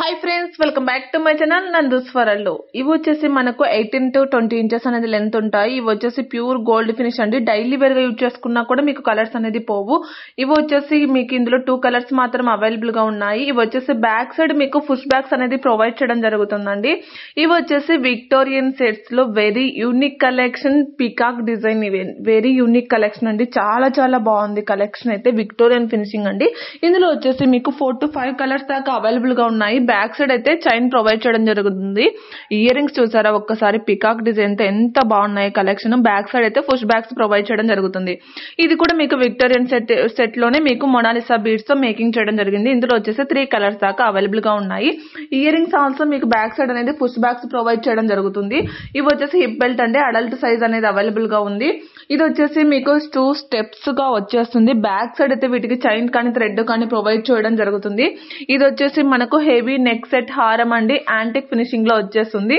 Hi friends, welcome back to my channel Nandu's world. ఇవి వచ్చేసి మనకు 18 to 20 ఇంచెస్ అనేది లెంత్ ఉంటాయి. ఇవి వచ్చేసి ప్యూర్ గోల్డ్ ఫినిష్ అండి. డైలీ వేర్ గా యూజ్ చేసుకున్నా కూడా మీకు కలర్స్ అనేది పోవు. ఇవి వచ్చేసి మీకు ఇందులో 2 కలర్స్ మాత్రం అవైలబుల్ గా ఉన్నాయి. ఇవి వచ్చేసి బ్యాక్ సైడ్ మీకు పుష్ బ్యాగ్స్ అనేది ప్రొవైడ్ చేయడం జరుగుతుందండి. ఇవి వచ్చేసి విక్టోరియన్ సెట్స్ లో very unique collection, peacock design. ఇవి వెరీ యూనిక్ కలెక్షన్ అండి. చాలా చాలా బాగుంది కలెక్షన్ అయితే. విక్టోరియన్ ఫినిషింగ్ అండి. ఇందులో వచ్చేసి మీకు 4 to 5 కలర్స్ దాకా అవైలబుల్ గా ఉన్నాయి. బ్యాక్ సైడ్ అయితే చైన్ ప్రొవైడ్ చేయడం జరుగుతుంది. ఇయర్ రింగ్స్ చూసారా ఒక్కసారి, పికాక్ డిజైన్ తో ఎంత బాగున్నాయి కలెక్షన్. బ్యాక్ సైడ్ అయితే పుష్ బ్యాగ్స్ ప్రొవైడ్ చేయడం జరుగుతుంది. ఇది కూడా మీకు విక్టోరియన్ సెట్ లోనే మీకు మొనాలిసా బీడ్స్ తో మేకింగ్ చేయడం జరిగింది. ఇందులో వచ్చేసి 3 కలర్స్ దాకా అవైలబుల్ గా ఉన్నాయి. ఇయర్ రింగ్స్ ఆల్సో మీకు బ్యాక్ సైడ్ అనేది పుష్ బ్యాగ్స్ ప్రొవైడ్ చేయడం జరుగుతుంది. ఇవి వచ్చేసి హిప్ బెల్ట్ అండి. అడల్ట్ సైజ్ అనేది అవైలబుల్ గా ఉంది. ఇది వచ్చేసి మీకు 2 స్టెప్స్ గా వచ్చేస్తుంది. బ్యాక్ సైడ్ అయితే వీటికి చైన్ కానీ థ్రెడ్ కానీ ప్రొవైడ్ చేయడం జరుగుతుంది. ఇది వచ్చేసి మనకు హెవీ నెక్ సెట్ హారం అండి. యాంటిక్ ఫినిషింగ్ లో వచ్చేస్తుంది.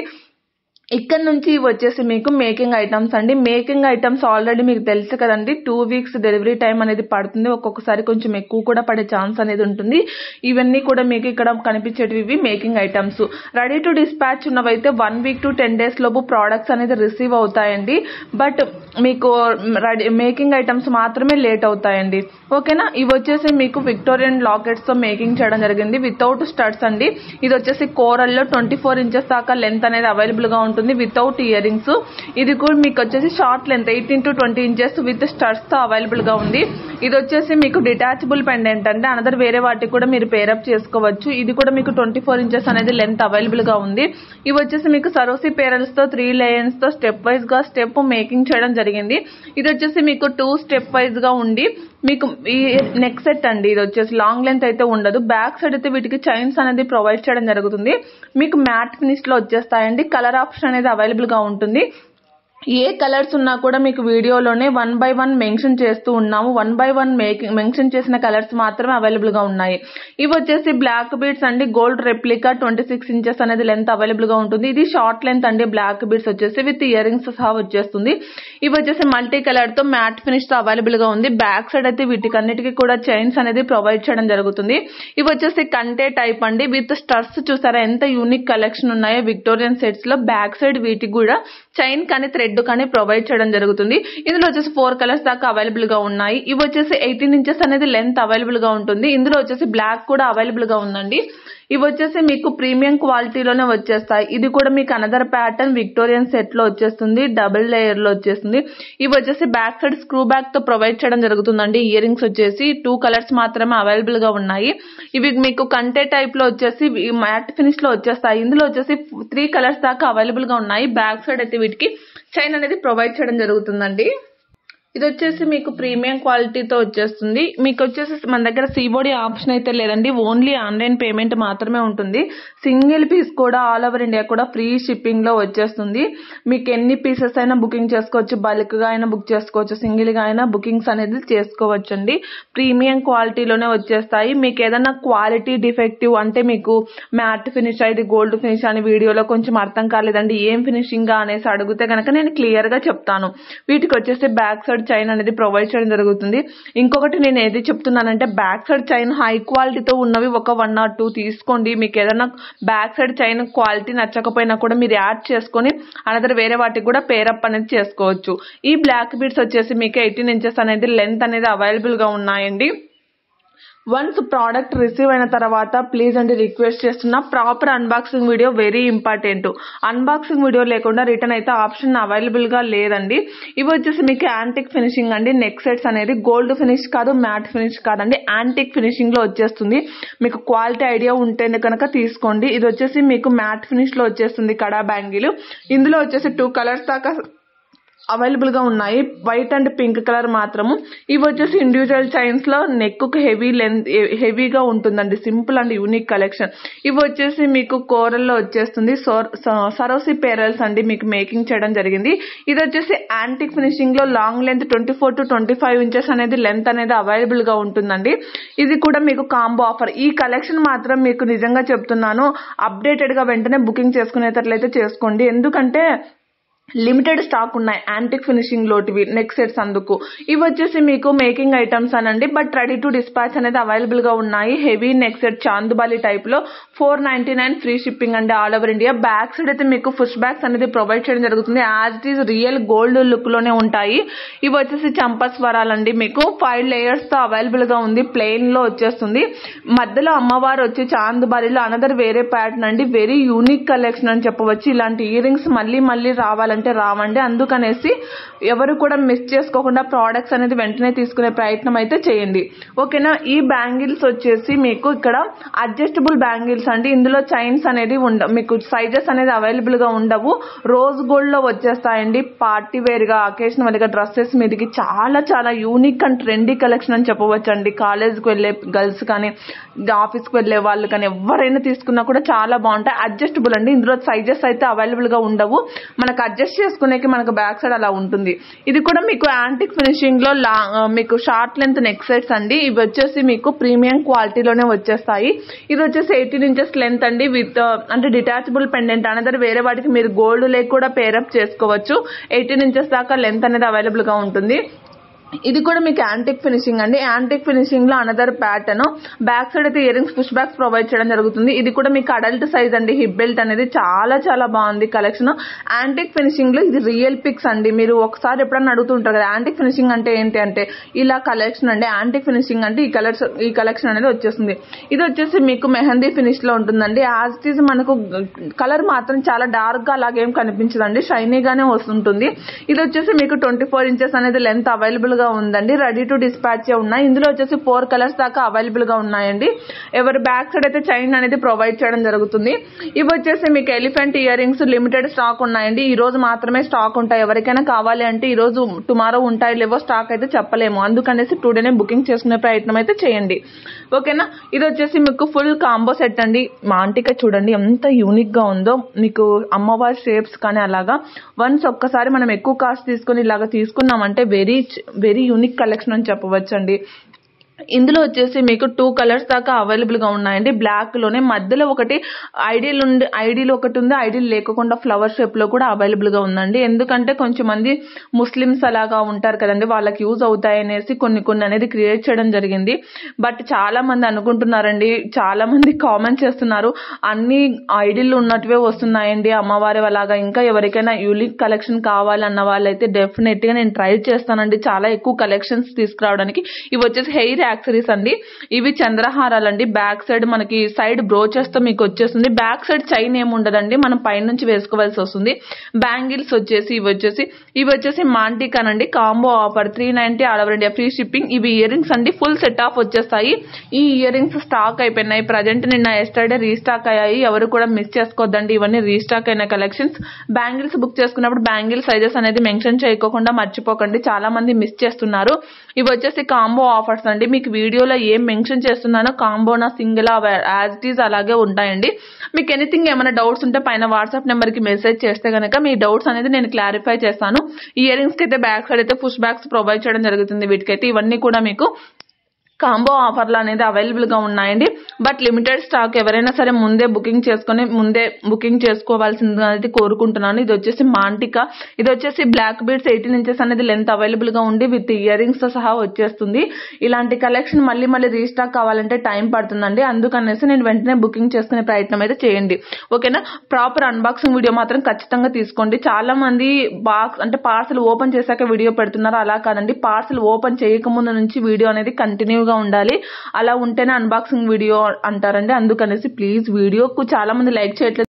ఇక్కడ నుంచి ఇవి వచ్చేసి మీకు మేకింగ్ ఐటమ్స్ అండి. మేకింగ్ ఐటమ్స్ ఆల్రెడీ మీకు తెలుసు కదండి, 2 weeks డెలివరీ టైం అనేది పడుతుంది. ఒక్కొక్కసారి కొంచెం ఎక్కువ కూడా పడే ఛాన్స్ అనేది ఉంటుంది. ఇవన్నీ కూడా మీకు ఇక్కడ కనిపించేటివి making items. Ready to dispatch ఉన్నవైతే 1 week to 10 days లోపు ప్రోడక్ట్స్ అనేది రిసీవ్ అవుతాయండి. బట్ మీకు మేకింగ్ ఐటమ్స్ మాత్రమే లేట్ అవుతాయండి. ఓకేనా. ఇవి వచ్చేసి మీకు విక్టోరియన్ లాకెట్స్ తో మేకింగ్ చేయడం జరిగింది వితౌట్ స్టడ్స్ అండి. ఇది వచ్చేసి కోరల్ లో 24 ఇంచెస్ దాకా లెంత్ అనేది అవైలబుల్ గా ఉంటుంది వితౌట్ ఇయర్ రింగ్స్. ఇది కూడా మీకు వచ్చేసి short length 18 to 20 inches with studs తో అవైలబుల్ గా ఉంది. ఇది వచ్చేసి మీకు డిటాచబుల్ పెండెంట్ అంటే అనదర్ వేరే వాటికి కూడా మీరు పేరప్ చేసుకోవచ్చు. ఇది కూడా మీకు 24 ఇంచెస్ అనేది లెంత్ అవైలబుల్ గా ఉంది. ఇవి వచ్చేసి మీకు సరోసి పేరల్స్ తో 3 లైన్స్ తో స్టెప్ వైజ్ గా స్టెప్ మేకింగ్ చేయడం జరిగింది. ఇది వచ్చేసి మీకు 2 స్టెప్ వైజ్ గా ఉండి మీకు ఈ నెక్ సెట్ అండి. ఇది వచ్చేసి లాంగ్ లెంత్ అయితే ఉండదు. బ్యాక్ సైడ్ అయితే వీటికి చైన్స్ అనేది ప్రొవైడ్ చేయడం జరుగుతుంది. మీకు మ్యాట్ ఫినిష్ లో వచ్చేస్తాయండి. కలర్ ఆప్షన్ అనేది అవైలబుల్ గా ఉంటుంది. ఏ కలర్స్ ఉన్నా కూడా మీకు వీడియోలోనే 1 by 1 మెన్షన్ చేస్తూ ఉన్నాము. 1 by 1 మెన్షన్ చేసిన కలర్స్ మాత్రమే అవైలబుల్ గా ఉన్నాయి. ఇవి వచ్చేసి బ్లాక్ బీడ్స్ అండి. గోల్డ్ రెప్లికా 26 ఇంచెస్ అనేది లెంత్ అవైలబుల్ గా ఉంటుంది. ఇది షార్ట్ లెంత్ అండి. బ్లాక్ బీడ్స్ వచ్చేసి విత్ ఇయర్ రింగ్స్ సహా వచ్చేస్తుంది. ఇవి వచ్చేసి మల్టీ కలర్ తో మ్యాట్ ఫినిష్ తో అవైలబుల్ గా ఉంది. బ్యాక్ సైడ్ అయితే వీటికన్నిటికీ కూడా చైన్స్ అనేది ప్రొవైడ్ చేయడం జరుగుతుంది. ఇవి వచ్చేసి కంటే టైప్ అండి విత్ స్టర్స్. చూసారా ఎంత యూనిక్ కలెక్షన్ ఉన్నాయో విక్టోరియన్ సెట్స్ లో. బ్యాక్ సైడ్ వీటికి కూడా చైన్ కానీ థ్రెడ్ కానీ ప్రొవైడ్ చేయడం జరుగుతుంది. ఇందులో వచ్చేసి 4 కలర్స్ దాకా అవైలబుల్ గా ఉన్నాయి. ఇవి వచ్చేసి 18 ఇంచెస్ అనేది లెంత్ అవైలబుల్ గా ఉంటుంది. ఇందులో వచ్చేసి బ్లాక్ కూడా అవైలబుల్ గా ఉందండి. ఇవి వచ్చేసి మీకు ప్రీమియం క్వాలిటీలోనే వచ్చేస్తాయి. ఇది కూడా మీకు అనదర్ ప్యాటర్న్ విక్టోరియన్ సెట్ లో వచ్చేస్తుంది. డబుల్ లేయర్ లో వచ్చేస్తుంది. ఇవి వచ్చేసి బ్యాక్ సైడ్ స్క్రూ బ్యాక్ తో ప్రొవైడ్ చేయడం జరుగుతుందండి. ఇయర్ రింగ్స్ వచ్చేసి 2 కలర్స్ మాత్రమే అవైలబుల్ గా ఉన్నాయి. ఇవి మీకు కంటే టైప్ లో వచ్చేసి మ్యాట్ ఫినిష్ లో వచ్చేస్తాయి. ఇందులో వచ్చేసి 3 కలర్స్ దాకా అవైలబుల్ గా ఉన్నాయి. బ్యాక్ సైడ్ అయితే వీటికి చైన్ అనేది ప్రొవైడ్ చేయడం జరుగుతుందండి. ఇది వచ్చేసి మీకు ప్రీమియం క్వాలిటీతో వచ్చేస్తుంది. మీకు వచ్చేసి మన దగ్గర సిఓడి ఆప్షన్ అయితే లేదండి. ఓన్లీ ఆన్లైన్ పేమెంట్ మాత్రమే ఉంటుంది. సింగిల్ పీస్ కూడా ఆల్ ఓవర్ ఇండియా కూడా ఫ్రీ షిప్పింగ్ లో వచ్చేస్తుంది. మీకు ఎన్ని పీసెస్ అయినా బుకింగ్ చేసుకోవచ్చు. బల్క్ గా అయినా బుక్ చేసుకోవచ్చు. సింగిల్ గా అయినా బుకింగ్స్ అనేది చేసుకోవచ్చు అండి. ప్రీమియం క్వాలిటీలోనే వచ్చేస్తాయి. మీకు ఏదైనా క్వాలిటీ డిఫెక్టివ్ అంటే మీకు మ్యాట్ ఫినిష్ ఇది గోల్డ్ ఫినిష్ అని వీడియోలో కొంచెం అర్థం కాలేదండి, ఏం ఫినిషింగ్ గా అనేసి అడిగితే కనుక నేను క్లియర్ గా చెప్తాను. వీటికి వచ్చేసి బ్యాక్ సైడ్ చైన్ అనేది ప్రొవైడ్ చేయడం జరుగుతుంది. ఇంకొకటి నేను ఏది చెప్తున్నానంటే బ్యాక్ సైడ్ చైన్ హై క్వాలిటీతో ఉన్నవి ఒక 1 or 2 తీసుకోండి. మీకు ఏదైనా బ్యాక్ సైడ్ చైన్ క్వాలిటీ నచ్చకపోయినా కూడా మీరు యాడ్ చేసుకొని అనదర్ వేరే వాటికి కూడా పేరప్ అనేది చేసుకోవచ్చు. ఈ బ్లాక్ బీడ్స్ వచ్చేసి మీకు 18 ఇంచెస్ అనేది లెంత్ అనేది అవైలబుల్ గా ఉన్నాయండి. వన్స్ ప్రోడక్ట్ రిసీవ్ అయిన తర్వాత ప్లీజ్ అండి రిక్వెస్ట్ చేస్తున్నా, proper unboxing video very important. Unboxing video లేకుండా రిటర్న్ అయితే ఆప్షన్ అవైలబుల్ గా లేదండి. ఇవి వచ్చేసి మీకు యాంటిక్ ఫినిషింగ్ అండి. నెక్ సెట్స్ అనేది గోల్డ్ ఫినిష్ కాదు, మ్యాట్ ఫినిష్ కాదండి, యాంటిక్ ఫినిషింగ్ లో వచ్చేస్తుంది. మీకు క్వాలిటీ ఐడియా ఉంటేనే కనుక తీసుకోండి. ఇది వచ్చేసి మీకు మ్యాట్ ఫినిష్ లో వచ్చేస్తుంది కడా బ్యాంగిల్. ఇందులో వచ్చేసి 2 కలర్స్ దాకా అవైలబుల్ గా ఉన్నాయి. వైట్ అండ్ పింక్ కలర్ మాత్రము. ఇవి వచ్చేసి ఇండివిజువల్ చైన్స్ లో నెక్ కు హెవీగా ఉంటుందండి. Simple and unique collection. ఇవి వచ్చేసి మీకు కోరల్ లో వచ్చేస్తుంది. సరోసి పేరల్స్ అండి మీకు మేకింగ్ చేయడం జరిగింది. ఇది వచ్చేసి యాంటిక్ ఫినిషింగ్ లో లాంగ్ లెంత్ 24 to 25 ఇంచెస్ అనేది లెంత్ అనేది అవైలబుల్ గా ఉంటుందండి. ఇది కూడా మీకు కాంబో ఆఫర్. ఈ కలెక్షన్ మాత్రం మీకు నిజంగా చెప్తున్నాను, అప్డేటెడ్ గా వెంటనే బుకింగ్ చేసుకునేటట్లయితే చేసుకోండి. ఎందుకంటే లిమిటెడ్ స్టాక్ ఉన్నాయి యాంటిక్ ఫినిషింగ్ లోటివి నెక్ సెట్స్. అందుకు ఇవి వచ్చేసి మీకు మేకింగ్ ఐటమ్స్ అనండి, బట్ రెడీ టు డిస్పాచ్ అనేది అవైలబుల్ గా ఉన్నాయి. హెవీ నెక్ సెట్ చాందుబాలి టైప్ లో 499 ఫ్రీ షిప్పింగ్ అండి all over India. Back side అయితే మీకు పుష్ బ్యాగ్స్ అనేది ప్రొవైడ్ చేయడం జరుగుతుంది. As it is real gold look లోనే ఉంటాయి. ఇవి వచ్చేసి చంపస్వరాలండి, మీకు 5 లేయర్స్ తో అవైలబుల్ గా ఉంది. ప్లెయిన్ లో వచ్చేస్తుంది. మధ్యలో అమ్మవారు వచ్చి చాందుబాలిలో అనదర్ వేరే ప్యాటర్న్ అండి. వెరీ యూనిక్ కలెక్షన్ అని చెప్పవచ్చు. ఇలాంటి ఇయర్ రింగ్స్ మళ్ళీ రావాలంటే రావండి. అందుకనేసి ఎవరు కూడా మిస్ చేసుకోకుండా ప్రోడక్ట్స్ అనేది వెంటనే తీసుకునే ప్రయత్నం అయితే చేయండి. ఓకేనా. ఈ బ్యాంగిల్స్ వచ్చేసి మీకు ఇక్కడ అడ్జస్టబుల్ బ్యాంగిల్స్ అండి. ఇందులో చైన్స్ అనేది మీకు సైజెస్ అనేది అవైలబుల్ గా ఉండవు. రోజ్ గోల్డ్ లో వచ్చేస్తాయండి. పార్టీ వేర్ గా అకేషనల్ గా డ్రెస్సెస్ మీదకి చాలా చాలా యూనిక్ అండ్ ట్రెండీ కలెక్షన్ అని చెప్పవచ్చు అండి. కాలేజ్కి వెళ్ళే గర్ల్స్ కానీ ఆఫీస్కి వెళ్ళే వాళ్ళు కానీ ఎవరైనా తీసుకున్నా కూడా చాలా బాగుంటాయి. అడ్జస్టబుల్ అండి. ఇందులో సైజెస్ అయితే అవైలబుల్ గా ఉండవు. మనకు అడ్జస్ట్ చేసుకునేకి మనకు బ్యాక్ సైడ్ అలా ఉంటుంది. ఇది కూడా మీకు యాంటిక్ ఫినిషింగ్ లో మీకు షార్ట్ లెంత్ నెక్ సెట్స్ అండి. ఇవి వచ్చేసి మీకు ప్రీమియం క్వాలిటీలోనే వచ్చేస్తాయి. ఇది వచ్చేసి 18 ఇంచెస్ లెంత్ అండి, విత్ అంటే డిటాచబుల్ పెండెంట్ అనదర్ వేరే వాటికి మీరు గోల్డ్ లేక్ కూడా పేరప్ చేసుకోవచ్చు. 18 ఇంచెస్ దాకా లెంత్ అనేది అవైలబుల్ గా ఉంటుంది. ఇది కూడా మీకు యాంటిక్ ఫినిషింగ్ అండి. యాంటిక్ ఫినిషింగ్ లో అనదర్ ప్యాటర్న్. బ్యాక్ సైడ్ అయితే ear rings push bags provide చేయడం జరుగుతుంది. ఇది కూడా మీకు అడల్ట్ సైజ్ అండి. హిప్ బెల్ట్ అనేది చాలా చాలా బాగుంది కలెక్షన్. యాంటిక్ ఫినిషింగ్ లో ఇది రియల్ పిక్స్ అండి. మీరు ఒకసారి ఎప్పుడన్నా అడుగుతుంటారు కదా యాంటిక్ ఫినిషింగ్ అంటే ఏంటి అంటే ఇలా కలెక్షన్ అండి. యాంటిక్ ఫినిషింగ్ అంటే ఈ కలెక్షన్ అనేది వచ్చేస్తుంది. ఇది వచ్చేసి మీకు మెహందీ ఫినిష్ లో ఉంటుందండి. యాజ్ ఇట్ ఈస్ మనకు కలర్ మాత్రం చాలా డార్క్ గా అలాగేం కనిపించదండి, షైనీగానే వస్తుంటుంది. ఇది వచ్చేసి మీకు 24 ఇంచెస్ అనేది లెంత్ అవైలబుల్ గా ఉందండి. రెడీ టు డిస్పాచ్ ఉన్నాయి. ఇందులో వచ్చేసి 4 కలర్స్ దాకా అవైలబుల్ గా ఉన్నాయండి. ఎవరి బ్యాక్ సైడ్ అయితే చైన్ అనేది ప్రొవైడ్ చేయడం జరుగుతుంది. ఇవి వచ్చేసి మీకు elephant ear rings limited stock ఉన్నాయండి. ఈ రోజు మాత్రమే స్టాక్ ఉంటాయి. ఎవరికైనా కావాలి అంటే ఈ రోజు టుమారో ఉంటాయి లేవో స్టాక్ అయితే చెప్పలేము. అందుకనేసి టుడేనే బుకింగ్ చేసుకునే ప్రయత్నం అయితే చేయండి. ఓకేనా. ఇది వచ్చేసి మీకు ఫుల్ కాంబో సెట్ అండి. మాంటిక చూడండి ఎంత యూనిక్ గా ఉందో. మీకు అమ్మవారి షేప్స్ కానీ అలాగా వన్స్ ఒక్కసారి మనం ఎక్కువ కాస్ట్ తీసుకొని ఇలాగా తీసుకున్నామంటే వెరీ యూనిక్ కలెక్షన్ అని చెప్పవచ్చండి. ఇందులో వచ్చేసి మీకు 2 కలర్స్ దాకా అవైలబుల్ గా ఉన్నాయండి. బ్లాక్ లోనే మధ్యలో ఒకటి ఐడియల్ ఒకటి ఉంది, ఐడియల్ లేకుండా ఫ్లవర్ షేప్ లో కూడా అవైలబుల్ గా ఉందండి. ఎందుకంటే కొంచెం మంది ముస్లిమ్స్ అలాగా ఉంటారు కదండి, వాళ్ళకి యూజ్ అవుతాయి అనేసి కొన్ని అనేది క్రియేట్ చేయడం జరిగింది. బట్ చాలా మంది అనుకుంటున్నారండి, చాలా మంది కామెంట్ చేస్తున్నారు అన్ని ఐడియల్ ఉన్నట్టువే వస్తున్నాయండి అమ్మవారి అలాగా. ఇంకా ఎవరికైనా యూనిక్ కలెక్షన్ కావాలన్న వాళ్ళైతే డెఫినెట్ గా నేను ట్రై చేస్తానండి చాలా ఎక్కువ కలెక్షన్స్ తీసుకురావడానికి. ఇవి వచ్చేసి హెయిర్ యాక్సరీస్ అండి. ఇవి చంద్రహారాలండి. బ్యాక్ సైడ్ మనకి సైడ్ బ్రోచెస్ తో మీకు వచ్చేస్తుంది. బ్యాక్ సైడ్ చైన్ ఏమి ఉండదండి, మనం పైనుంచి వేసుకోవాల్సి వస్తుంది. బ్యాంగిల్స్ వచ్చేసి ఇవి వచ్చేసి మాంటికాన్ అండి. Combo offer 390 all over India free shipping. ఇవి ఇయర్ రింగ్స్ అండి. ఫుల్ సెట్ ఆఫ్ వచ్చేస్తాయి. ఈ ఇయర్ రింగ్స్ స్టాక్ అయిపోయినాయి. ప్రజెంట్ నిన్న ఎస్టర్డే రీస్టాక్ అయ్యాయి. ఎవరు కూడా మిస్ చేసుకోవద్దండి. ఇవన్నీ రీస్టాక్ అయిన కలెక్షన్స్. బ్యాంగిల్స్ బుక్ చేసుకున్నప్పుడు బ్యాంగిల్ సైజెస్ అనేది మెన్షన్ చేయకోకుండా మర్చిపోకండి, చాలా మంది మిస్ చేస్తున్నారు. ఇవి వచ్చేసి కాంబో ఆఫర్స్ అండి. మీకు వీడియోలో ఏం మెన్షన్ చేస్తున్నానో కాంబోనా సింగిల్ యాజ్ ఇట్ ఈజ్ అలాగే ఉంటాయండి. మీకు ఎనీథింగ్ ఏమైనా డౌట్స్ ఉంటే పైన వాట్సాప్ నెంబర్ కి మెసేజ్ చేస్తే కనుక మీ డౌట్స్ అనేది నేను క్లారిఫై చేస్తాను. ఇయర్ రింగ్స్ కి అయితే బ్యాక్ సైడ్ అయితే పుష్ బ్యాగ్స్ ప్రొవైడ్ చేయడం జరుగుతుంది. వీటికైతే ఇవన్నీ కూడా మీకు కాంబో ఆఫర్లు అనేది అవైలబుల్ గా ఉన్నాయండి. But limited stock. ఎవరైనా సరే ముందే బుకింగ్ చేసుకోవాల్సింది కోరుకుంటున్నాను. ఇది వచ్చేసి మాంటికా. ఇది వచ్చేసి బ్లాక్ బీడ్స్ 18 ఇంచెస్ అనేది లెంత్ అవైలబుల్ గా ఉండి విత్ ఇయర్ రింగ్స్ తో సహా వచ్చేస్తుంది. ఇలాంటి కలెక్షన్ మళ్ళీ రీస్టాక్ కావాలంటే టైం పడుతుందండి. అందుకనేసి నేను వెంటనే బుకింగ్ చేసుకునే ప్రయత్నం అయితే చేయండి. ఓకేనా. ప్రాపర్ అన్బాక్సింగ్ వీడియో మాత్రం ఖచ్చితంగా తీసుకోండి. చాలా మంది పార్సల్ ఓపెన్ చేశాక వీడియో పెడుతున్నారు. అలా కాదండి, పార్సల్ ఓపెన్ చేయకముందు నుంచి వీడియో అనేది కంటిన్యూగా ఉండాలి. అలా ఉంటేనే అన్బాక్సింగ్ వీడియో అంటారండి. అందుకనేసి ప్లీజ్ వీడియోకు చాలా మంది లైక్ చేయట్లేదు.